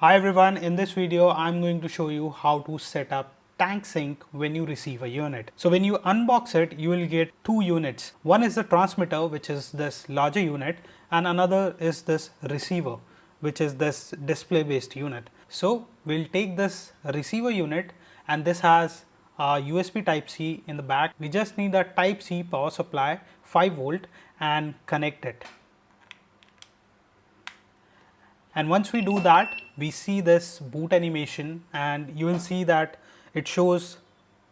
Hi everyone, in this video I'm going to show you how to set up TankSync when you receive a unit. So when you unbox it, you will get two units. One is the transmitter, which is this larger unit, and another is this receiver, which is this display based unit. So we'll take this receiver unit, and this has a USB type C in the back. We just need a type C power supply 5 volt and connect it. And once we do that, we see this boot animation, and you will see that it shows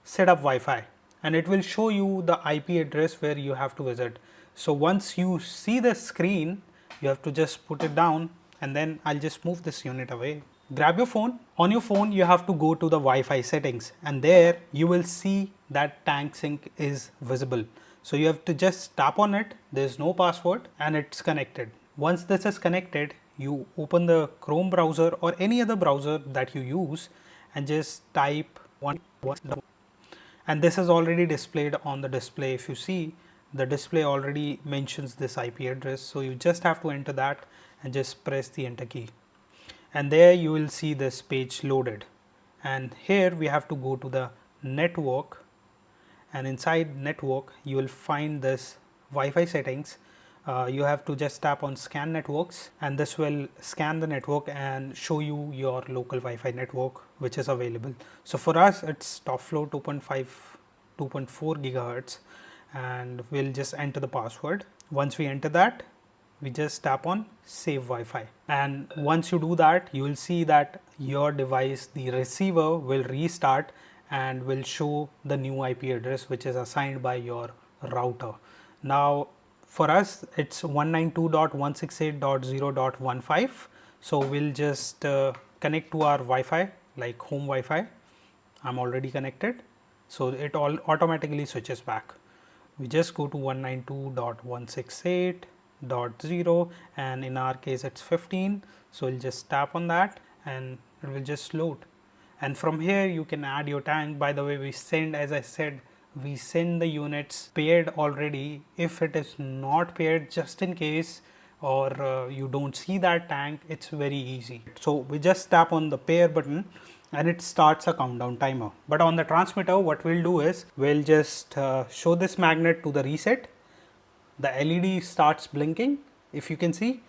setup Wi-Fi, and it will show you the IP address where you have to visit. So once you see the screen, you have to just put it down, and then I'll just move this unit away. Grab your phone. On your phone, you have to go to the Wi-Fi settings, and there you will see that TankSync is visible. So you have to just tap on it. There's no password and it's connected. Once this is connected, you open the Chrome browser or any other browser that you use and just type one, and this is already displayed on the display. If you see, the display already mentions this IP address, so you just have to enter that and just press the enter key, and there you will see this page loaded. And here we have to go to the network, and inside network you will find this Wi-Fi settings. You have to just tap on scan networks, and this will scan the network and show you your local Wi-Fi network which is available. So for us it's top floor 2.4 gigahertz, and we'll just enter the password. Once we enter that, we just tap on save Wi-Fi, and once you do that, you will see that your device, the receiver, will restart and will show the new IP address which is assigned by your router. Now for us it's 192.168.0.15, so we'll just connect to our Wi-Fi, like home Wi-Fi. I'm already connected, so it all automatically switches back. We just go to 192.168.0, and in our case it's 15, so we'll just tap on that and it will just load. And from here you can add your tank. By the way, we send, as I said, we send the units paired already. If it is not paired, just in case, or you don't see that tank, it's very easy. So we just tap on the pair button and it starts a countdown timer. But on the transmitter, what we'll do is we'll just show this magnet to the reset. The LED starts blinking, if you can see,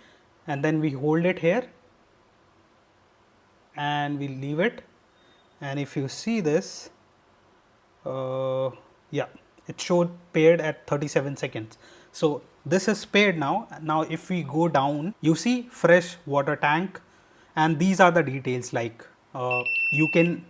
and then we hold it here and we leave it. And if you see this, yeah, it showed paired at 37 seconds. So this is paired now. Now if we go down, you see fresh water tank, and these are the details, like you can,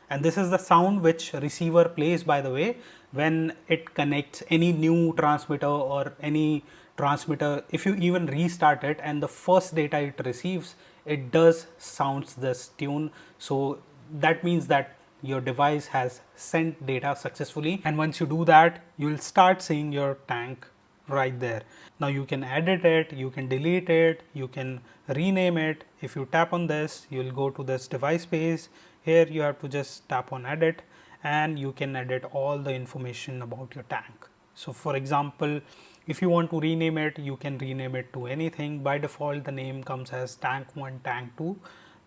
and this is the sound which receiver plays, by the way, when it connects any new transmitter or any transmitter. If you even restart it and the first data it receives, it does sounds this tune. So that means that your device has sent data successfully, and once you do that, you will start seeing your tank right there. Now you can edit it, you can delete it, you can rename it. If you tap on this, you will go to this device page. Here you have to just tap on edit, and you can edit all the information about your tank. So for example, if you want to rename it, you can rename it to anything. By default the name comes as tank 1, tank 2,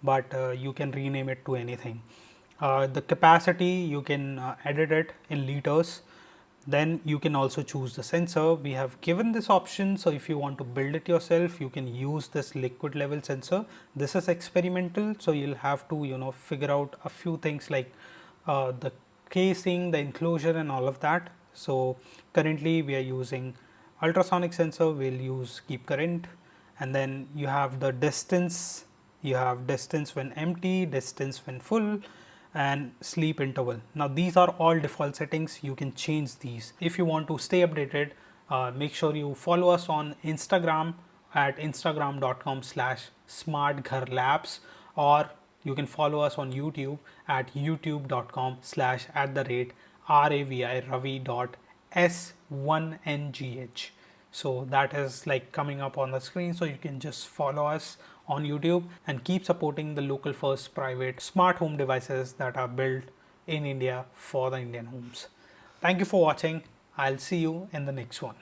but you can rename it to anything. The capacity, you can edit it in liters. Then you can also choose the sensor. We have given this option, so if you want to build it yourself, you can use this liquid level sensor. This is experimental, so you'll have to figure out a few things like the casing, the enclosure, and all of that. So currently we are using ultrasonic sensor. We'll use keep current, and then you have the distance. You have distance when empty, distance when full, and sleep interval. Now these are all default settings. You can change these. If you want to stay updated, make sure you follow us on Instagram at instagram.com/smartgharlabs, or you can follow us on YouTube at youtube.com/ravi.s1ngh. So that is like coming up on the screen, so you can just follow us on YouTube and keep supporting the local first private smart home devices that are built in India for the Indian homes. Thank you for watching. I'll see you in the next one.